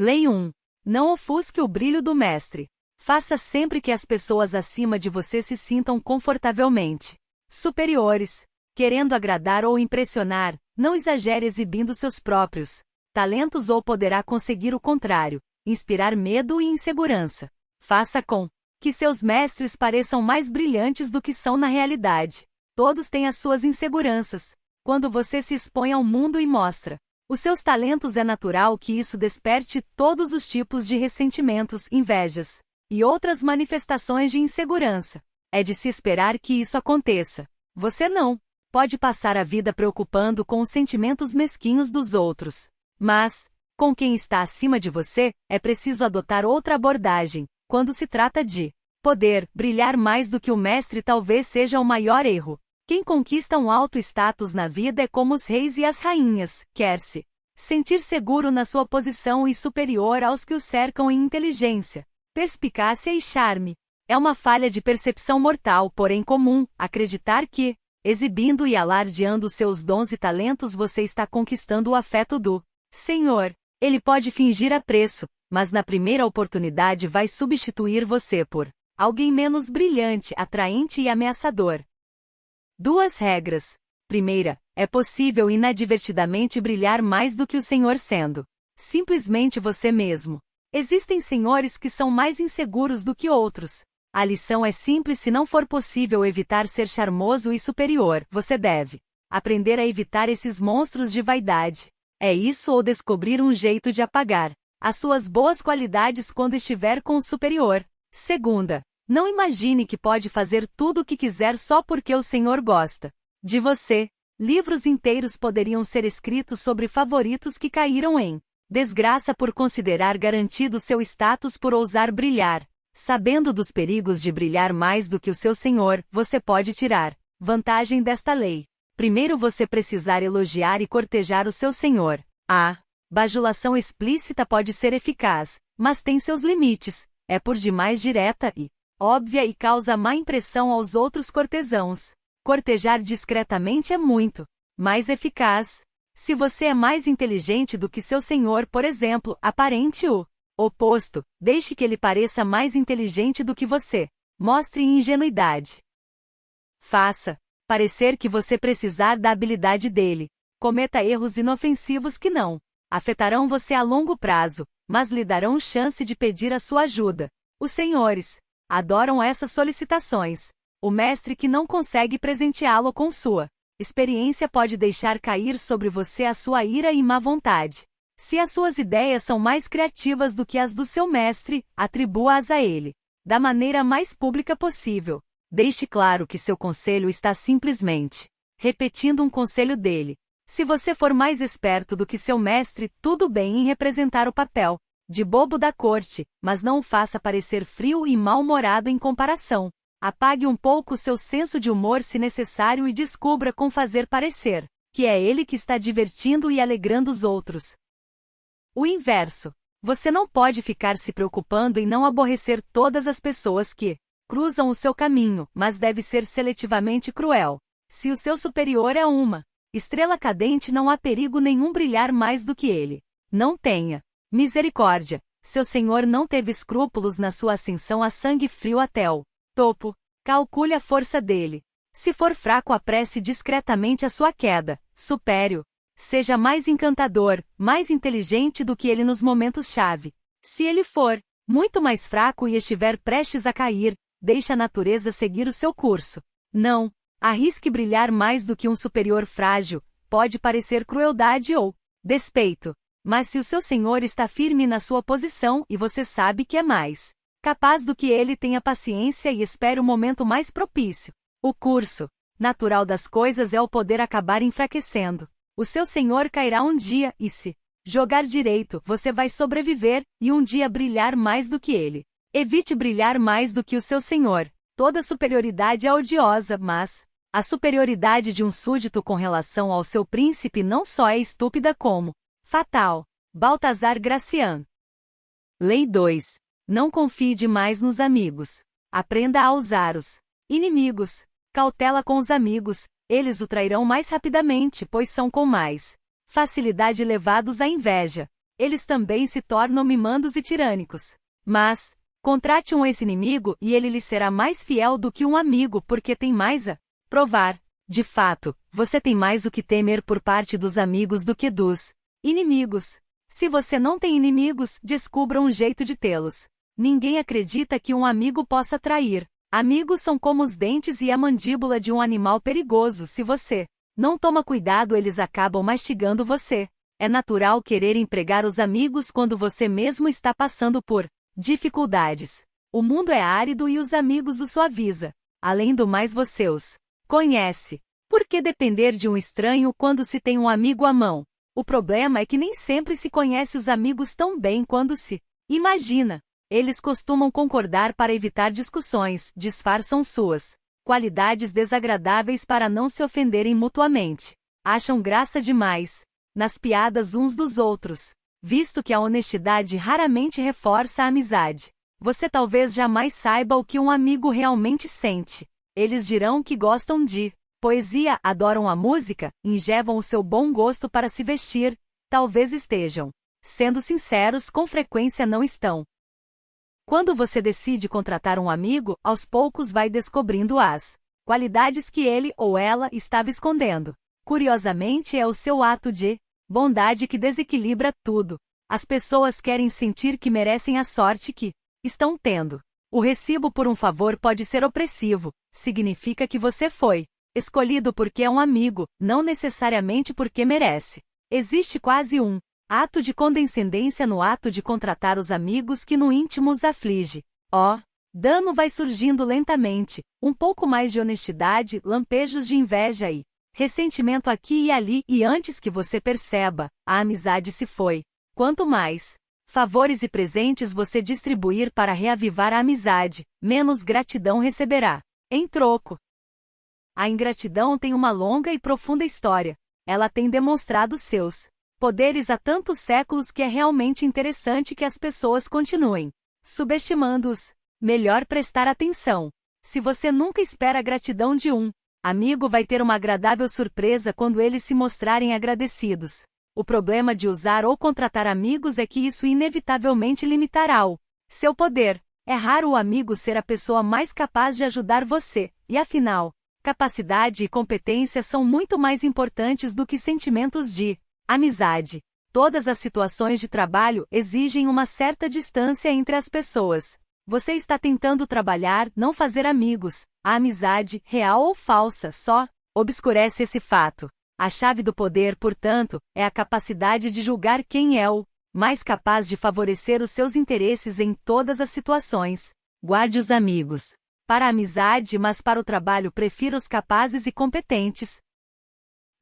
Lei 1. Não ofusque o brilho do mestre. Faça sempre que as pessoas acima de você se sintam confortavelmente superiores. Querendo agradar ou impressionar, não exagere exibindo seus próprios talentos ou poderá conseguir o contrário, inspirar medo e insegurança. Faça com que seus mestres pareçam mais brilhantes do que são na realidade. Todos têm as suas inseguranças. Quando você se expõe ao mundo e mostra os seus talentos, é natural que isso desperte todos os tipos de ressentimentos, invejas e outras manifestações de insegurança. É de se esperar que isso aconteça. Você não pode passar a vida preocupando com os sentimentos mesquinhos dos outros. Mas, com quem está acima de você, é preciso adotar outra abordagem. Quando se trata de poder, brilhar mais do que o mestre talvez seja o maior erro. Quem conquista um alto status na vida é como os reis e as rainhas, quer-se sentir seguro na sua posição e superior aos que o cercam em inteligência, perspicácia e charme. É uma falha de percepção mortal, porém comum, acreditar que, exibindo e alardeando seus dons e talentos, você está conquistando o afeto do Senhor. Ele pode fingir apreço, mas na primeira oportunidade vai substituir você por alguém menos brilhante, atraente e ameaçador. 2 regras. Primeira, é possível inadvertidamente brilhar mais do que o Senhor sendo simplesmente você mesmo. Existem senhores que são mais inseguros do que outros. A lição é simples: se não for possível evitar ser charmoso e superior, você deve aprender a evitar esses monstros de vaidade. É isso ou descobrir um jeito de apagar as suas boas qualidades quando estiver com o superior. Segunda, não imagine que pode fazer tudo o que quiser só porque o Senhor gosta de você. Livros inteiros poderiam ser escritos sobre favoritos que caíram em desgraça por considerar garantido seu status por ousar brilhar. Sabendo dos perigos de brilhar mais do que o seu Senhor, você pode tirar vantagem desta lei. Primeiro, você precisar elogiar e cortejar o seu Senhor. A bajulação explícita pode ser eficaz, mas tem seus limites. É por demais direta e óbvia e causa má impressão aos outros cortesãos. Cortejar discretamente é muito mais eficaz. Se você é mais inteligente do que seu senhor, por exemplo, aparente o oposto. Deixe que ele pareça mais inteligente do que você. Mostre ingenuidade. Faça parecer que você precisar da habilidade dele. Cometa erros inofensivos que não afetarão você a longo prazo, mas lhe darão chance de pedir a sua ajuda. Os senhores adoram essas solicitações. O mestre que não consegue presenteá-lo com sua experiência pode deixar cair sobre você a sua ira e má vontade. Se as suas ideias são mais criativas do que as do seu mestre, atribua-as a ele da maneira mais pública possível. Deixe claro que seu conselho está simplesmente repetindo um conselho dele. Se você for mais esperto do que seu mestre, tudo bem em representar o papel de bobo da corte, mas não o faça parecer frio e mal-humorado em comparação. Apague um pouco seu senso de humor se necessário e descubra com fazer parecer que é ele que está divertindo e alegrando os outros. O inverso. Você não pode ficar se preocupando em não aborrecer todas as pessoas que cruzam o seu caminho, mas deve ser seletivamente cruel. Se o seu superior é uma estrela cadente, não há perigo nenhum brilhar mais do que ele. Não tenha misericórdia. Seu senhor não teve escrúpulos na sua ascensão a sangue frio até o topo. Calcule a força dele. Se for fraco, apresse discretamente a sua queda. Supere-o. Seja mais encantador, mais inteligente do que ele nos momentos-chave. Se ele for muito mais fraco e estiver prestes a cair, deixe a natureza seguir o seu curso. Não arrisque brilhar mais do que um superior frágil. Pode parecer crueldade ou despeito. Mas se o seu senhor está firme na sua posição e você sabe que é mais capaz do que ele, tenha paciência e espere o momento mais propício. O curso natural das coisas é o poder acabar enfraquecendo. O seu senhor cairá um dia e, se jogar direito, você vai sobreviver e um dia brilhar mais do que ele. Evite brilhar mais do que o seu senhor. Toda superioridade é odiosa, mas a superioridade de um súdito com relação ao seu príncipe não só é estúpida como fatal. Baltazar Gracian. Lei 2. Não confie demais nos amigos. Aprenda a usar os inimigos. Cautela com os amigos. Eles o trairão mais rapidamente, pois são com mais facilidade levados à inveja. eles também se tornam mimandos e tirânicos. Mas, contrate um ex-inimigo e ele lhe será mais fiel do que um amigo porque tem mais a provar. De fato, você tem mais o que temer por parte dos amigos do que dos inimigos. Se você não tem inimigos, descubra um jeito de tê-los. Ninguém acredita que um amigo possa trair. Amigos são como os dentes e a mandíbula de um animal perigoso. Se você não toma cuidado, eles acabam mastigando você. É natural querer empregar os amigos quando você mesmo está passando por dificuldades. O mundo é árido e os amigos o suaviza. Além do mais, você os conhece. Por que depender de um estranho quando se tem um amigo à mão? O problema é que nem sempre se conhece os amigos tão bem quando se imagina. Eles costumam concordar para evitar discussões, disfarçam suas qualidades desagradáveis para não se ofenderem mutuamente. Acham graça demais nas piadas uns dos outros, visto que a honestidade raramente reforça a amizade. Você talvez jamais saiba o que um amigo realmente sente. Eles dirão que gostam de poesia, adoram a música, enjevam o seu bom gosto para se vestir, talvez estejam sendo sinceros, com frequência não estão. Quando você decide contratar um amigo, aos poucos vai descobrindo as qualidades que ele ou ela estava escondendo. Curiosamente, é o seu ato de bondade que desequilibra tudo. As pessoas querem sentir que merecem a sorte que estão tendo. O recibo por um favor pode ser opressivo. Significa que você foi escolhido porque é um amigo, não necessariamente porque merece. Existe quase um ato de condescendência no ato de contratar os amigos que no íntimo os aflige. Dano vai surgindo lentamente, um pouco mais de honestidade, lampejos de inveja e ressentimento aqui e ali, e antes que você perceba, a amizade se foi. Quanto mais favores e presentes você distribuir para reavivar a amizade, menos gratidão receberá. Em troco, a ingratidão tem uma longa e profunda história. Ela tem demonstrado seus poderes há tantos séculos que é realmente interessante que as pessoas continuem subestimando-os. Melhor prestar atenção. Se você nunca espera a gratidão de um amigo, vai ter uma agradável surpresa quando eles se mostrarem agradecidos. O problema de usar ou contratar amigos é que isso inevitavelmente limitará o seu poder. É raro o amigo ser a pessoa mais capaz de ajudar você, e afinal, capacidade e competência são muito mais importantes do que sentimentos de amizade. Todas as situações de trabalho exigem uma certa distância entre as pessoas. Você está tentando trabalhar, não fazer amigos. A amizade, real ou falsa, só obscurece esse fato. A chave do poder, portanto, é a capacidade de julgar quem é o mais capaz de favorecer os seus interesses em todas as situações. Guarde os amigos para a amizade, mas para o trabalho prefira os capazes e competentes.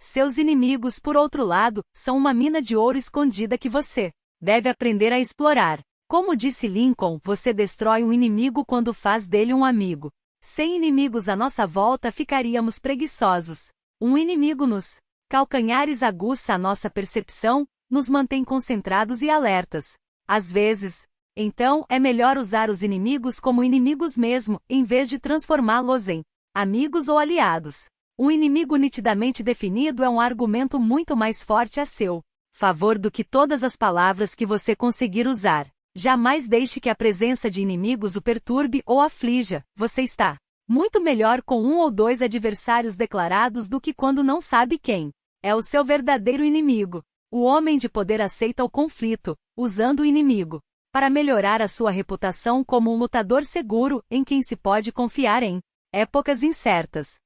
Seus inimigos, por outro lado, são uma mina de ouro escondida que você deve aprender a explorar. Como disse Lincoln, você destrói um inimigo quando faz dele um amigo. Sem inimigos à nossa volta ficaríamos preguiçosos. Um inimigo nos calcanhares aguça a nossa percepção, nos mantém concentrados e alertas. Às vezes, então, é melhor usar os inimigos como inimigos mesmo, em vez de transformá-los em amigos ou aliados. Um inimigo nitidamente definido é um argumento muito mais forte a seu favor do que todas as palavras que você conseguir usar. Jamais deixe que a presença de inimigos o perturbe ou aflija. Você está muito melhor com um ou dois adversários declarados do que quando não sabe quem é o seu verdadeiro inimigo. O homem de poder aceita o conflito, usando o inimigo para melhorar a sua reputação como um lutador seguro em quem se pode confiar em épocas incertas.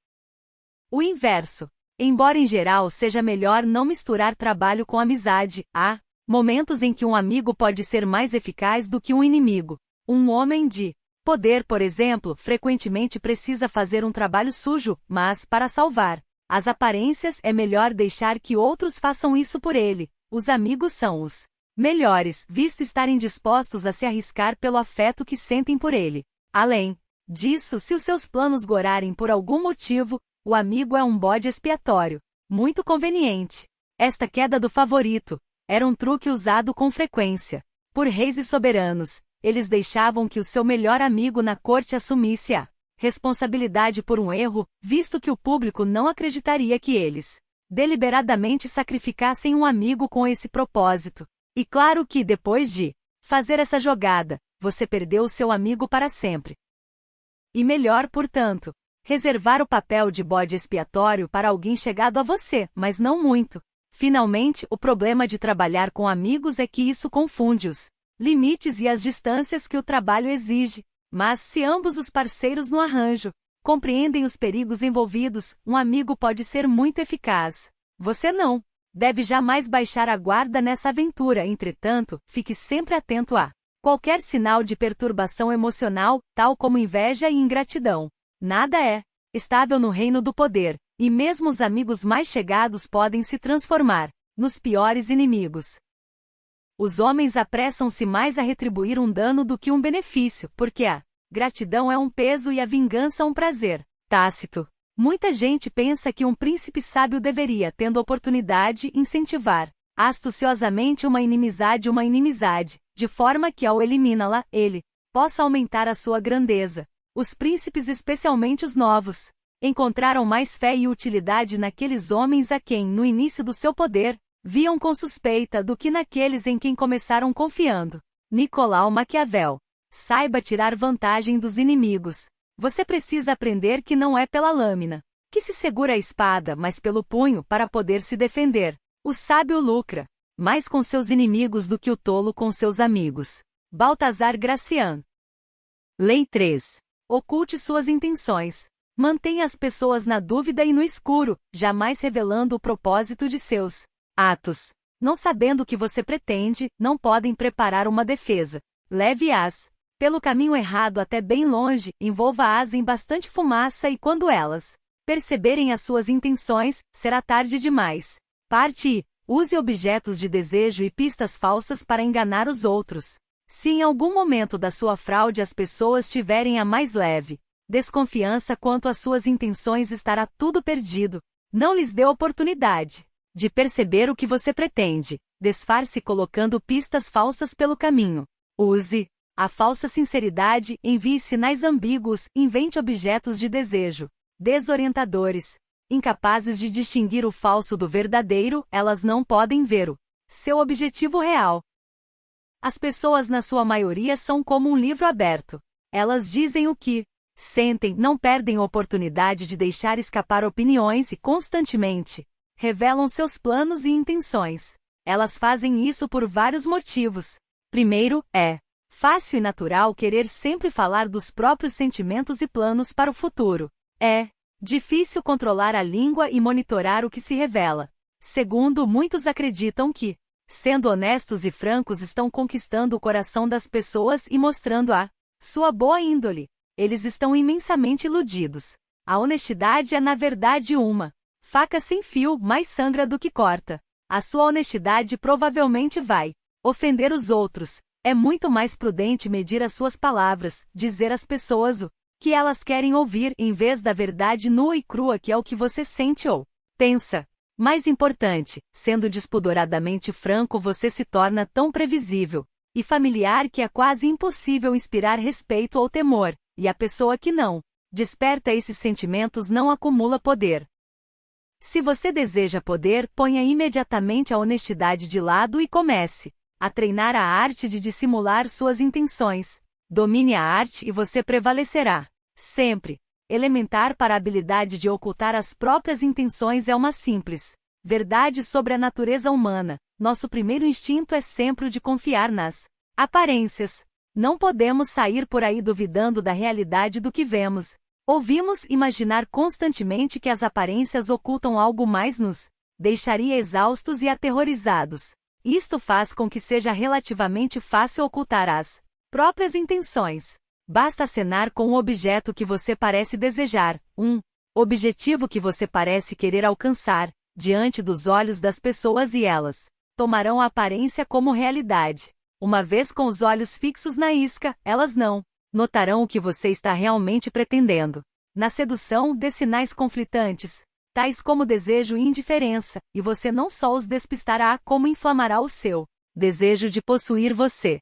O inverso. Embora em geral seja melhor não misturar trabalho com amizade, há momentos em que um amigo pode ser mais eficaz do que um inimigo. Um homem de poder, por exemplo, frequentemente precisa fazer um trabalho sujo, mas, para salvar as aparências, é melhor deixar que outros façam isso por ele. Os amigos são os melhores, visto estarem dispostos a se arriscar pelo afeto que sentem por ele. Além disso, se os seus planos gorarem por algum motivo, o amigo é um bode expiatório. Muito conveniente. Esta queda do favorito era um truque usado com frequência por reis e soberanos. Eles deixavam que o seu melhor amigo na corte assumisse a responsabilidade por um erro, visto que o público não acreditaria que eles deliberadamente sacrificassem um amigo com esse propósito. E claro que, depois de fazer essa jogada, você perdeu o seu amigo para sempre. E melhor, portanto, reservar o papel de bode expiatório para alguém chegado a você, mas não muito. Finalmente, o problema de trabalhar com amigos é que isso confunde os limites e as distâncias que o trabalho exige. Mas, se ambos os parceiros no arranjo compreendem os perigos envolvidos, um amigo pode ser muito eficaz. Você não deve jamais baixar a guarda nessa aventura, entretanto, fique sempre atento a qualquer sinal de perturbação emocional, tal como inveja e ingratidão. Nada é estável no reino do poder, e mesmo os amigos mais chegados podem se transformar nos piores inimigos. Os homens apressam-se mais a retribuir um dano do que um benefício, porque a gratidão é um peso e a vingança um prazer. Tácito. Muita gente pensa que um príncipe sábio deveria, tendo oportunidade, incentivar astuciosamente uma inimizade, de forma que ao eliminá-la, ele possa aumentar a sua grandeza. Os príncipes, especialmente os novos, encontraram mais fé e utilidade naqueles homens a quem, no início do seu poder, viam com suspeita do que naqueles em quem começaram confiando. Nicolau Maquiavel. Saiba tirar vantagem dos inimigos. Você precisa aprender que não é pela lâmina que se segura a espada, mas pelo punho para poder se defender. O sábio lucra mais com seus inimigos do que o tolo com seus amigos. Baltazar Gracian. Lei 3. Oculte suas intenções. Mantenha as pessoas na dúvida e no escuro, jamais revelando o propósito de seus atos. Não sabendo o que você pretende, não podem preparar uma defesa. Leve-as pelo caminho errado até bem longe, envolva-as em bastante fumaça e quando elas perceberem as suas intenções, será tarde demais. Parte e use objetos de desejo e pistas falsas para enganar os outros. Se em algum momento da sua fraude as pessoas tiverem a mais leve desconfiança quanto às suas intenções, estará tudo perdido. Não lhes dê oportunidade de perceber o que você pretende. Disfarce colocando pistas falsas pelo caminho. Use a falsa sinceridade, envie sinais ambíguos, invente objetos de desejo desorientadores. Incapazes de distinguir o falso do verdadeiro, elas não podem ver o seu objetivo real. As pessoas na sua maioria são como um livro aberto. Elas dizem o que sentem, não perdem a oportunidade de deixar escapar opiniões e constantemente revelam seus planos e intenções. Elas fazem isso por vários motivos. Primeiro, é fácil e natural querer sempre falar dos próprios sentimentos e planos para o futuro. É difícil controlar a língua e monitorar o que se revela. Segundo, muitos acreditam que, sendo honestos e francos, estão conquistando o coração das pessoas e mostrando a sua boa índole. Eles estão imensamente iludidos. A honestidade é na verdade uma faca sem fio, mais sangra do que corta. A sua honestidade provavelmente vai ofender os outros. É muito mais prudente medir as suas palavras, dizer às pessoas o que elas querem ouvir, em vez da verdade nua e crua que é o que você sente ou pensa. Mais importante, sendo despodoradamente franco, você se torna tão previsível e familiar que é quase impossível inspirar respeito ou temor, e a pessoa que não desperta esses sentimentos não acumula poder. Se você deseja poder, ponha imediatamente a honestidade de lado e comece a treinar a arte de dissimular suas intenções. Domine a arte e você prevalecerá. Sempre. Elementar para a habilidade de ocultar as próprias intenções é uma simples verdade sobre a natureza humana. Nosso primeiro instinto é sempre o de confiar nas aparências. Não podemos sair por aí duvidando da realidade do que vemos. Ouvimos imaginar constantemente que as aparências ocultam algo mais nos deixaria exaustos e aterrorizados. Isto faz com que seja relativamente fácil ocultar as próprias intenções. Basta acenar com um objeto que você parece desejar, um objetivo que você parece querer alcançar, diante dos olhos das pessoas e elas tomarão a aparência como realidade. Uma vez com os olhos fixos na isca, elas não notarão o que você está realmente pretendendo. Na sedução, dê sinais conflitantes, tais como desejo e indiferença, e você não só os despistará, como inflamará o seu desejo de possuir você.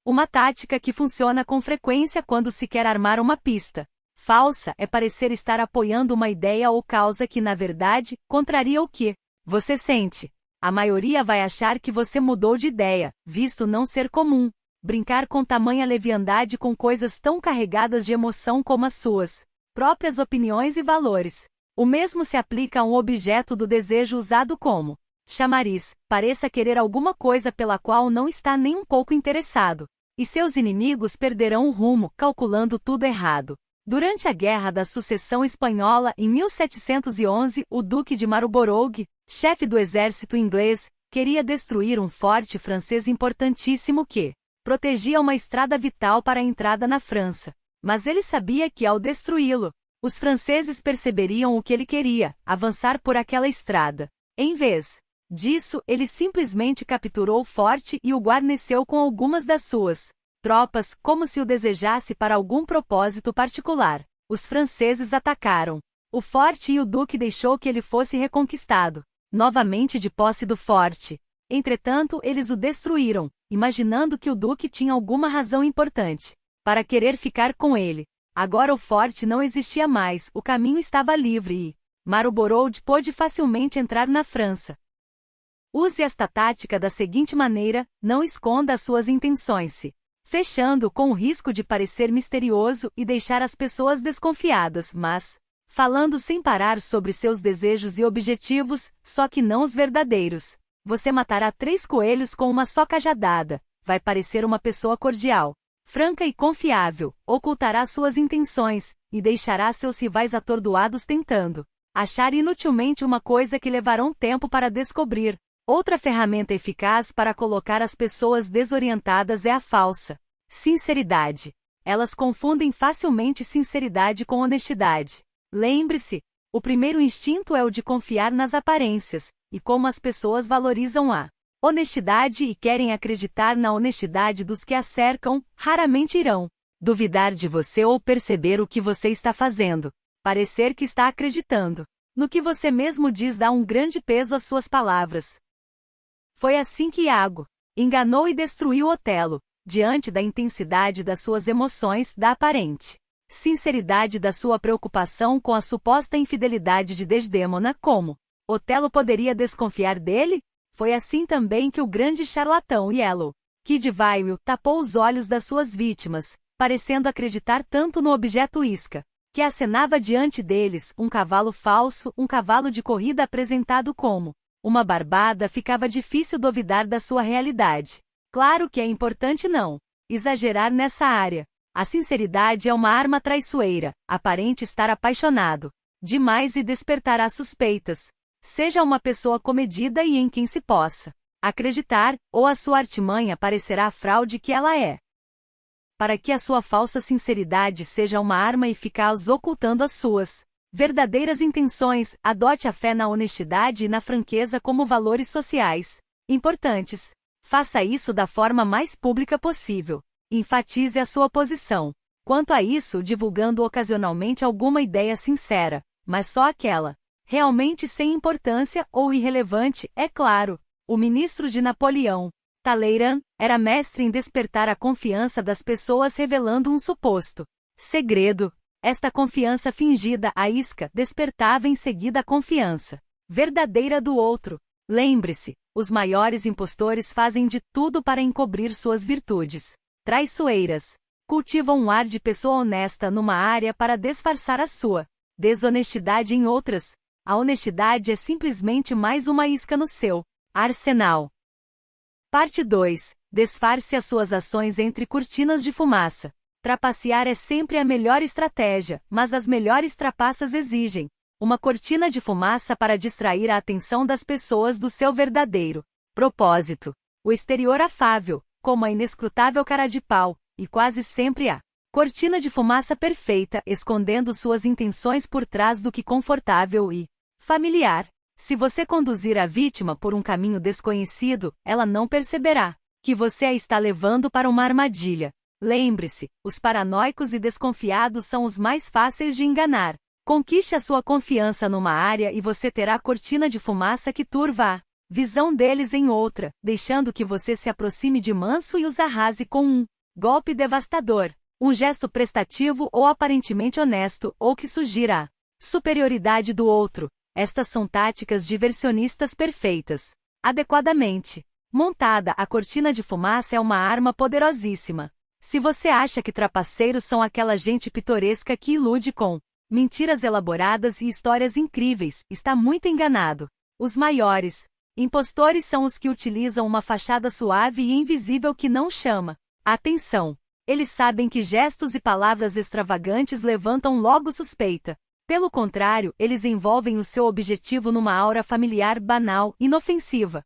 Uma tática que funciona com frequência quando se quer armar uma pista falsa é parecer estar apoiando uma ideia ou causa que, na verdade, contraria o que você sente. A maioria vai achar que você mudou de ideia, visto não ser comum brincar com tamanha leviandade com coisas tão carregadas de emoção como as suas próprias opiniões e valores. O mesmo se aplica a um objeto do desejo usado como chamariz, pareça querer alguma coisa pela qual não está nem um pouco interessado. E seus inimigos perderão o rumo, calculando tudo errado. Durante a Guerra da Sucessão Espanhola, em 1711, o Duque de Marlborough, chefe do exército inglês, queria destruir um forte francês importantíssimo que protegia uma estrada vital para a entrada na França. Mas ele sabia que, ao destruí-lo, os franceses perceberiam o que ele queria, avançar por aquela estrada. Em vez disso, ele simplesmente capturou o forte e o guarneceu com algumas das suas tropas, como se o desejasse para algum propósito particular. Os franceses atacaram o forte e o duque deixou que ele fosse reconquistado, novamente de posse do forte. Entretanto, eles o destruíram, imaginando que o duque tinha alguma razão importante para querer ficar com ele. Agora o forte não existia mais, o caminho estava livre e Marlborough pôde facilmente entrar na França. Use esta tática da seguinte maneira: não esconda as suas intenções, fechando com o risco de parecer misterioso e deixar as pessoas desconfiadas, mas falando sem parar sobre seus desejos e objetivos, só que não os verdadeiros. Você matará 3 coelhos com uma só cajadada. Vai parecer uma pessoa cordial, franca e confiável, ocultará suas intenções, e deixará seus rivais atordoados tentando achar inutilmente uma coisa que levarão tempo para descobrir. Outra ferramenta eficaz para colocar as pessoas desorientadas é a falsa sinceridade. Elas confundem facilmente sinceridade com honestidade. Lembre-se, o primeiro instinto é o de confiar nas aparências, e como as pessoas valorizam a honestidade e querem acreditar na honestidade dos que a cercam, raramente irão duvidar de você ou perceber o que você está fazendo. Parecer que está acreditando no que você mesmo diz dá um grande peso às suas palavras. Foi assim que Iago enganou e destruiu Otelo, diante da intensidade das suas emoções, da aparente sinceridade da sua preocupação com a suposta infidelidade de Desdémona. Como Otelo poderia desconfiar dele? Foi assim também que o grande charlatão Yellow Kid Vile tapou os olhos das suas vítimas, parecendo acreditar tanto no objeto isca, que acenava diante deles um cavalo falso, um cavalo de corrida apresentado como uma barbada. Ficava difícil duvidar da sua realidade. Claro que é importante não exagerar nessa área. A sinceridade é uma arma traiçoeira, aparente estar apaixonado demais e despertará suspeitas. Seja uma pessoa comedida e em quem se possa acreditar, ou a sua artimanha parecerá a fraude que ela é. Para que a sua falsa sinceridade seja uma arma eficaz ocultando as suas verdadeiras intenções, adote a fé na honestidade e na franqueza como valores sociais importantes. Faça isso da forma mais pública possível. Enfatize a sua posição quanto a isso, divulgando ocasionalmente alguma ideia sincera, mas só aquela realmente sem importância ou irrelevante, é claro. O ministro de Napoleão, Talleyrand, era mestre em despertar a confiança das pessoas revelando um suposto segredo. Esta confiança fingida, a isca, despertava em seguida a confiança verdadeira do outro. Lembre-se, os maiores impostores fazem de tudo para encobrir suas virtudes traiçoeiras. Cultivam um ar de pessoa honesta numa área para disfarçar a sua desonestidade em outras. A honestidade é simplesmente mais uma isca no seu arsenal. Parte 2. Disfarce as suas ações entre cortinas de fumaça. Trapacear é sempre a melhor estratégia, mas as melhores trapaças exigem uma cortina de fumaça para distrair a atenção das pessoas do seu verdadeiro propósito. O exterior afável, como a inescrutável cara de pau, e quase sempre a cortina de fumaça perfeita, escondendo suas intenções por trás do que confortável e familiar. Se você conduzir a vítima por um caminho desconhecido, ela não perceberá que você a está levando para uma armadilha. Lembre-se, os paranoicos e desconfiados são os mais fáceis de enganar. Conquiste a sua confiança numa área e você terá a cortina de fumaça que turva a visão deles em outra, deixando que você se aproxime de manso e os arrase com um golpe devastador, um gesto prestativo ou aparentemente honesto, ou que sugira a superioridade do outro. Estas são táticas diversionistas perfeitas. adequadamente montada, a cortina de fumaça é uma arma poderosíssima. Se você acha que trapaceiros são aquela gente pitoresca que ilude com mentiras elaboradas e histórias incríveis, está muito enganado. Os maiores impostores são os que utilizam uma fachada suave e invisível que não chama atenção. Eles sabem que gestos e palavras extravagantes levantam logo suspeita. Pelo contrário, eles envolvem o seu objetivo numa aura familiar banal, inofensiva.